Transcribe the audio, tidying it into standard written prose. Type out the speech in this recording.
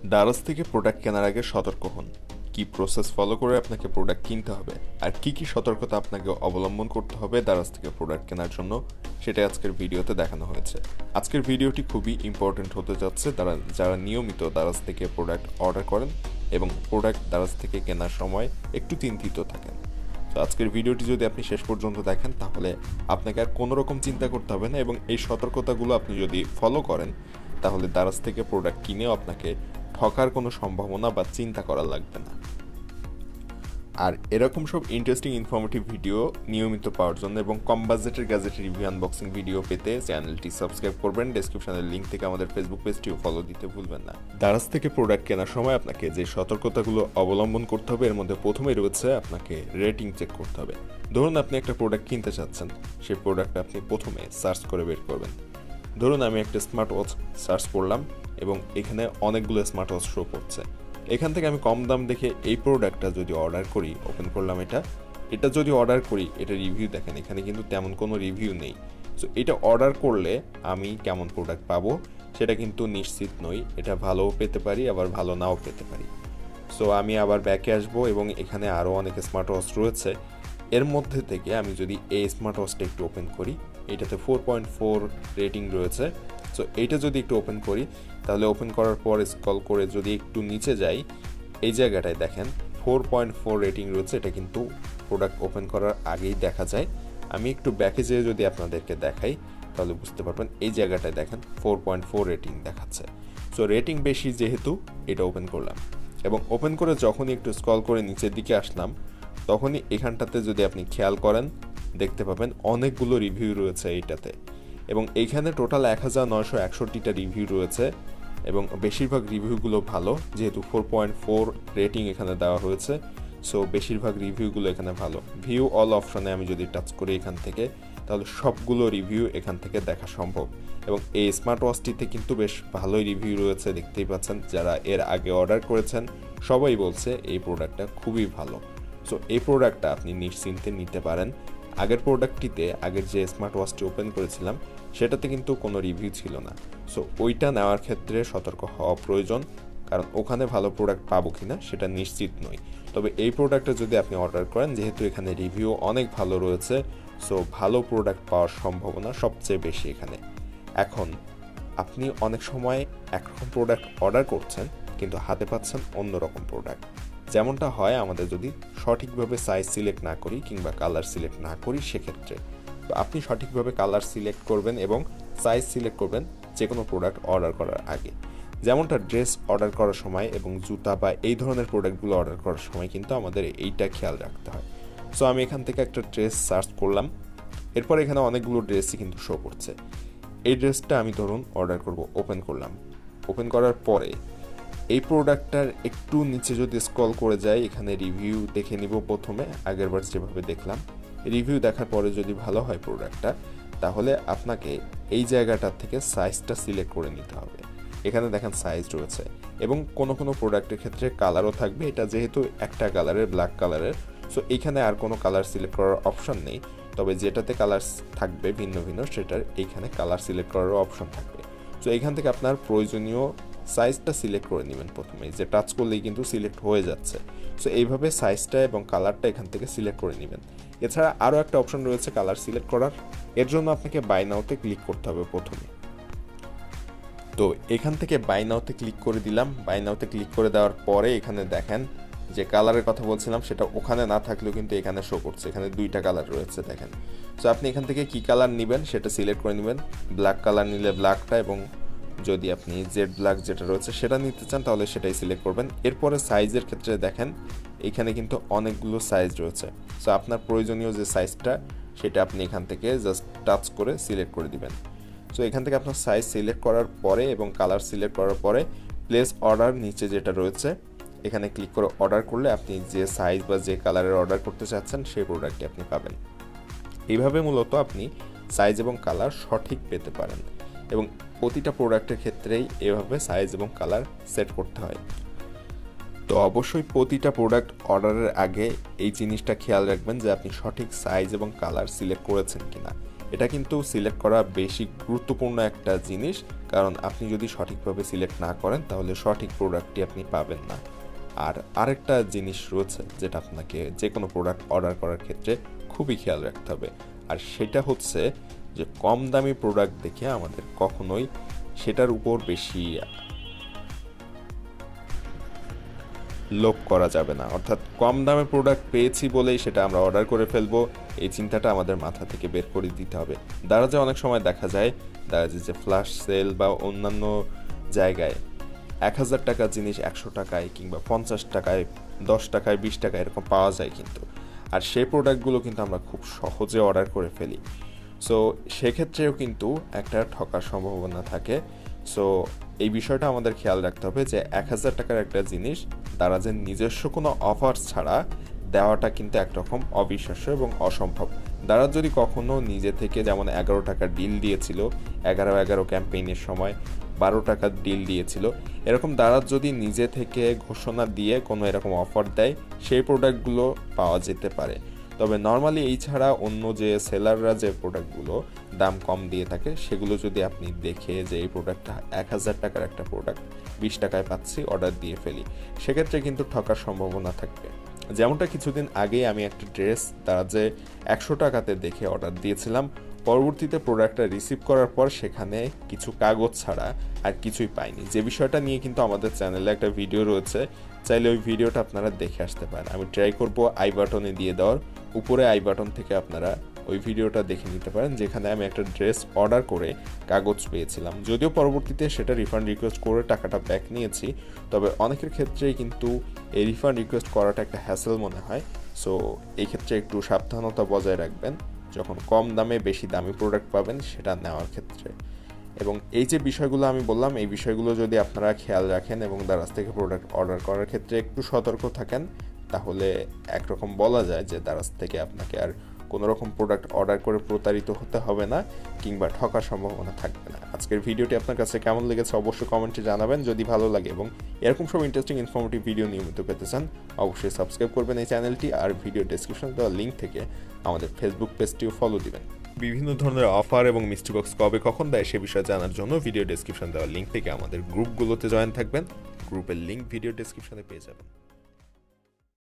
দারাজ থেকে প্রোডাক্ট কেনার আগে সতর্ক হন। কি প্রসেস ফলো করে আপনাকে প্রোডাক্ট কিনতে হবে আর কি সতর্কতা আপনাকে অবলম্বন করতে হবে দারাজ থেকে প্রোডাক্ট কেনার জন্য, সেটা আজকের ভিডিওতে দেখানো হয়েছে। আজকের ভিডিওটি খুবই ইম্পর্টেন্ট হতে যাচ্ছে যারা নিয়মিত দারাজ থেকে প্রোডাক্ট অর্ডার করেন এবং প্রোডাক্ট দারাজ থেকে কেনার সময় একটু চিন্তিত থাকেন। তো আজকের ভিডিওটি যদি আপনি শেষ পর্যন্ত দেখেন তাহলে আপনাকে আর কোনো রকম চিন্তা করতে হবে না এবং এই সতর্কতাগুলো আপনি যদি ফলো করেন তাহলে দারাজ থেকে প্রোডাক্ট কিনেও আপনাকে ঠকার কোনো সম্ভাবনা বা চিন্তা করা লাগবে না। আর এরকম সব ইন্টারেস্টিং ইনফরমেটিভ ভিডিও নিয়মিত পাওয়ার জন্য এবং কম বাজেটের গ্যাজেটের রিভিউ আনবক্সিং ভিডিও পেতে চ্যানেলটি সাবস্ক্রাইব করবেন। ডেসক্রিপশনের লিঙ্ক থেকে আমাদের ফেসবুক পেজটিও ফলো দিতে ভুলবেন না। দারাজ থেকে প্রোডাক্ট কেনার সময় আপনাকে যে সতর্কতাগুলো অবলম্বন করতে হবে এর মধ্যে প্রথমেই রয়েছে আপনাকে রেটিং চেক করতে হবে। ধরুন আপনি একটা প্রোডাক্ট কিনতে চাচ্ছেন, সেই প্রোডাক্টটা আপনি প্রথমে সার্চ করে বের করবেন। ধরুন আমি একটা স্মার্ট ওয়াচ সার্চ করলাম এবং এখানে অনেকগুলো স্মার্ট ওয়াচ শো করছে। এখান থেকে আমি কম দাম দেখে এই প্রোডাক্টটা যদি অর্ডার করি, ওপেন করলাম এটা যদি অর্ডার করি, এটা রিভিউ দেখেন এখানে কিন্তু তেমন কোনো রিভিউ নেই। সো এটা অর্ডার করলে আমি কেমন প্রোডাক্ট পাবো সেটা কিন্তু নিশ্চিত নই। এটা ভালোও পেতে পারি আবার ভালো নাও পেতে পারি। সো আমি আবার ব্যাকে আসবো এবং এখানে আরও অনেক স্মার্ট ওয়াচ রয়েছে। এর মধ্যে থেকে আমি যদি এই স্মার্ট ওয়াচটা একটু ওপেন করি, এটাতে 4.4 রেটিং রয়েছে। সো এইটা যদি একটু ওপেন করি তাহলে ওপেন করার পর স্ক্রল করে যদি একটু নিচে যাই, এই জায়গাটায় দেখেন 4.4 রেটিং রয়েছে। এটা কিন্তু প্রোডাক্ট ওপেন করার আগেই দেখা যায়। আমি একটু ব্যাকে যেয়ে যদি আপনাদেরকে দেখাই তাহলে বুঝতে পারবেন এই জায়গাটায় দেখেন 4.4 রেটিং দেখাচ্ছে। সো রেটিং বেশি যেহেতু এটা ওপেন করলাম এবং ওপেন করে যখনই একটু স্ক্রল করে নিচের দিকে আসলাম তখনই এখানটাতে যদি আপনি খেয়াল করেন দেখতে পাবেন অনেকগুলো রিভিউ রয়েছে এইটাতে এবং এইখানে টোটাল 1961টা রিভিউ রয়েছে এবং বেশিরভাগ রিভিউগুলো ভালো। যেহেতু 4.4 রেটিং এখানে দেওয়া হয়েছে, সো বেশিরভাগ রিভিউগুলো এখানে ভালো। ভিউ অল অপশনে আমি যদি টাচ করি এখান থেকে তাহলে সবগুলো রিভিউ এখান থেকে দেখা সম্ভব এবং এই স্মার্ট ওয়াচটিতে কিন্তু বেশ ভালোই রিভিউ রয়েছে, দেখতেই পাচ্ছেন। যারা এর আগে অর্ডার করেছেন সবাই বলছে এই প্রোডাক্টটা খুবই ভালো। সো এই প্রোডাক্টটা আপনি নিশ্চিন্তে নিতে পারেন। আগের প্রোডাক্টটিতে আগের যে স্মার্ট ওয়াচটি ওপেন করেছিলাম সেটাতে কিন্তু কোনো রিভিউ ছিল না। সো ওইটা নেওয়ার ক্ষেত্রে সতর্ক হওয়া প্রয়োজন, কারণ ওখানে ভালো প্রোডাক্ট পাবো কিনা সেটা নিশ্চিত নই। তবে এই প্রোডাক্টটা যদি আপনি অর্ডার করেন, যেহেতু এখানে রিভিউ অনেক ভালো রয়েছে, সো ভালো প্রোডাক্ট পাওয়ার সম্ভাবনা সবচেয়ে বেশি এখানে। এখন আপনি অনেক সময় একরকম প্রোডাক্ট অর্ডার করছেন কিন্তু হাতে পাচ্ছেন অন্যরকম প্রোডাক্ট। যেমনটা হয় আমাদের যদি সঠিকভাবে সাইজ সিলেক্ট না করি কিংবা কালার সিলেক্ট না করি সেক্ষেত্রে। তো আপনি সঠিকভাবে কালার সিলেক্ট করবেন এবং সাইজ সিলেক্ট করবেন যে কোনো প্রোডাক্ট অর্ডার করার আগে। যেমনটা ড্রেস অর্ডার করার সময় এবং জুতা বা এই ধরনের প্রোডাক্টগুলো অর্ডার করার সময় কিন্তু আমাদের এইটা খেয়াল রাখতে হয়। সো আমি এখান থেকে একটা ড্রেস সার্চ করলাম, এরপর এখানে অনেকগুলো ড্রেসই কিন্তু শো করছে। এই ড্রেসটা আমি ধরুন অর্ডার করব, ওপেন করলাম। ওপেন করার পরে এই প্রোডাক্টটার একটু নিচে যদি স্ক্রল করে যাই, এখানে রিভিউ দেখে নিব প্রথমে। আগেরবার যেভাবে দেখলাম, রিভিউ দেখার পরে যদি ভালো হয় প্রোডাক্টটা তাহলে আপনাকে এই জায়গাটার থেকে সাইজটা সিলেক্ট করে নিতে হবে। এখানে দেখেন সাইজ রয়েছে এবং কোনো প্রোডাক্টের ক্ষেত্রে কালারও থাকবে। এটা যেহেতু একটা কালারের, ব্ল্যাক কালারের, সো এইখানে আর কোনো কালার সিলেক্ট করার অপশন নেই। তবে যেটাতে কালার থাকবে ভিন্ন ভিন্ন সেটার এইখানে কালার সিলেক্ট করারও অপশন থাকবে। সো এইখান থেকে আপনার প্রয়োজনীয় সাইজটা সিলেক্ট করে নেবেন প্রথমে, যে টাচ করলেই কিন্তু সিলেক্ট হয়ে যাচ্ছে। সো এইভাবে সাইজটা এবং কালারটা এখান থেকে সিলেক্ট করে নেবেন। এছাড়া আরও একটা অপশন রয়েছে কালার সিলেক্ট করার। এর জন্য আপনাকে বাই নাওতে ক্লিক করতে হবে প্রথমে। তো এখান থেকে বাই নাওতে ক্লিক করে দিলাম। বাই নাওতে ক্লিক করে দেওয়ার পরে এখানে দেখেন যে কালারের কথা বলছিলাম সেটা ওখানে না থাকলেও কিন্তু এখানে শো করছে। এখানে 2টা কালার রয়েছে দেখেন। সো আপনি এখান থেকে কি কালার নেবেন সেটা সিলেক্ট করে নেবেন। ব্ল্যাক কালার নিলে ব্ল্যাকটা, এবং যদি আপনি জেড ব্ল্যাক যেটা রয়েছে সেটা নিতে চান তাহলে সেটাই সিলেক্ট করবেন। এরপরে সাইজের ক্ষেত্রে দেখেন এখানে কিন্তু অনেকগুলো সাইজ রয়েছে। সো আপনার প্রয়োজনীয় যে সাইজটা সেটা আপনি এখান থেকে জাস্ট টাচ করে সিলেক্ট করে দিবেন। সো এখান থেকে আপনার সাইজ সিলেক্ট করার পরে এবং কালার সিলেক্ট করার পরে প্লেস অর্ডার নিচে যেটা রয়েছে এখানে ক্লিক করে অর্ডার করলে আপনি যে সাইজ বা যে কালারের অর্ডার করতে চাচ্ছেন সেই প্রোডাক্টটি আপনি পাবেন। এইভাবে মূলত আপনি সাইজ এবং কালার সঠিক পেতে পারেন এবং প্রতিটা প্রোডাক্টের ক্ষেত্রেই এভাবে সাইজ এবং কালার সেট করতে হয়। তো অবশ্যই প্রতিটা প্রোডাক্ট অর্ডারের আগে এই জিনিসটা খেয়াল রাখবেন যে আপনি সঠিক সাইজ এবং কালার সিলেক্ট করেছেন কিনা। এটা কিন্তু সিলেক্ট করা বেশি গুরুত্বপূর্ণ একটা জিনিস, কারণ আপনি যদি সঠিকভাবে সিলেক্ট না করেন তাহলে সঠিক প্রোডাক্টটি আপনি পাবেন না। আর আরেকটা জিনিস রয়েছে যেটা আপনাকে যে কোনো প্রোডাক্ট অর্ডার করার ক্ষেত্রে খুবই খেয়াল রাখতে হবে, আর সেটা হচ্ছে যে কম দামি প্রোডাক্ট দেখে আমাদের কখনোই সেটার উপর বেশি লোভ করা যাবে না। অর্থাৎ কম দামে প্রোডাক্ট পেয়েছি বলেই সেটা আমরা অর্ডার করে ফেলবো, এই চিন্তাটা আমাদের মাথা থেকে বের করে দিতে হবে। দারাজে অনেক সময় দেখা যায় দারাজে যে ফ্ল্যাশ সেল বা অন্যান্য জায়গায় 1000 টাকার জিনিস 100 টাকায় কিংবা 50 টাকায়, 10 টাকায়, 20 টাকায় এরকম পাওয়া যায় কিন্তু। আর সেই প্রোডাক্টগুলো কিন্তু আমরা খুব সহজে অর্ডার করে ফেলি। সো সেক্ষেত্রেও কিন্তু একটা ঠকার সম্ভাবনা থাকে। সো এই বিষয়টা আমাদের খেয়াল রাখতে হবে যে 1000 টাকার একটা জিনিস দারাজের নিজস্ব কোনো অফার ছাড়া দেওয়াটা কিন্তু একরকম অবিশ্বাস্য এবং অসম্ভব। দারাজ যদি কখনো নিজে থেকে, যেমন 11 টাকার ডিল দিয়েছিল 11-11 ক্যাম্পেইনের সময়, 12 টাকার ডিল দিয়েছিল, এরকম দারাজ যদি নিজে থেকে ঘোষণা দিয়ে কোনো এরকম অফার দেয় সেই প্রোডাক্টগুলো পাওয়া যেতে পারে। তবে নর্মালি এই ছাড়া অন্য যে সেলাররা যে প্রোডাক্টগুলো দাম কম দিয়ে থাকে সেগুলো যদি আপনি দেখে যে এই প্রোডাক্টটা 1000 টাকার একটা প্রোডাক্ট 20 টাকায় পাচ্ছি, অর্ডার দিয়ে ফেলি, সেক্ষেত্রে কিন্তু ঠকার সম্ভাবনা থাকবে। যেমনটা কিছুদিন আগেই আমি একটা ড্রেস দারাজে 100 টাকাতে দেখে অর্ডার দিয়েছিলাম, পরবর্তীতে প্রোডাক্টটা রিসিভ করার পর সেখানে কিছু কাগজ ছাড়া আর কিছুই পাইনি। যে বিষয়টা নিয়ে কিন্তু আমাদের চ্যানেলে একটা ভিডিও রয়েছে, চাইলে ওই ভিডিওটা আপনারা দেখে আসতে পারেন। আমি ট্রাই করব আই বাটনে দিয়ে দেওয়ার, উপরে আই বাটন থেকে আপনারা ওই ভিডিওটা দেখে নিতে পারেন, যেখানে আমি একটা ড্রেস অর্ডার করে কাগজ পেয়েছিলাম। যদিও পরবর্তীতে সেটা রিফান্ড রিকোয়েস্ট করে টাকাটা ব্যাক নিয়েছি, তবে অনেকের ক্ষেত্রেই কিন্তু এই রিফান্ড রিকোয়েস্ট করাটা একটা হ্যাসেল মনে হয়। সো এই ক্ষেত্রে একটু সাবধানতা বজায় রাখবেন যখন কম দামে বেশি দামি প্রোডাক্ট পাবেন সেটা নেওয়ার ক্ষেত্রে। এবং এই যে বিষয়গুলো আমি বললাম, এই বিষয়গুলো যদি আপনারা খেয়াল রাখেন এবং দারাজ থেকে প্রোডাক্ট অর্ডার করার ক্ষেত্রে একটু সতর্ক থাকেন, তাহলে একরকম বলা যায় যে দারাজ থেকে আপনাকে আর কোনো রকম প্রোডাক্ট অর্ডার করে প্রতারিত হতে হবে না কিংবা ঠকার সম্ভাবনা থাকবে না। আজকের ভিডিওটি আপনার কাছে কেমন লেগেছে অবশ্যই কমেন্টে জানাবেন। যদি ভালো লাগে এবং এরকম সব ইন্টারেস্টিং ইনফরমেটিভ ভিডিও নিয়মিত পেতে চান অবশ্যই সাবস্ক্রাইব করবেন এই চ্যানেলটি, আর ভিডিও ডেসক্রিপশনে দেওয়া লিঙ্ক থেকে আমাদের ফেসবুক পেজটিও ফলো দিবেন। বিভিন্ন ধরনের অফার এবং মিস্ট্রি বক্স কবে কখন দেয় সে বিষয়ে জানার জন্য ভিডিও ডেসক্রিপশন দেওয়া লিঙ্ক থেকে আমাদের গ্রুপগুলোতে জয়েন থাকবেন। গ্রুপের লিঙ্ক ভিডিও ডেসক্রিপশনে পেয়ে যাবেন।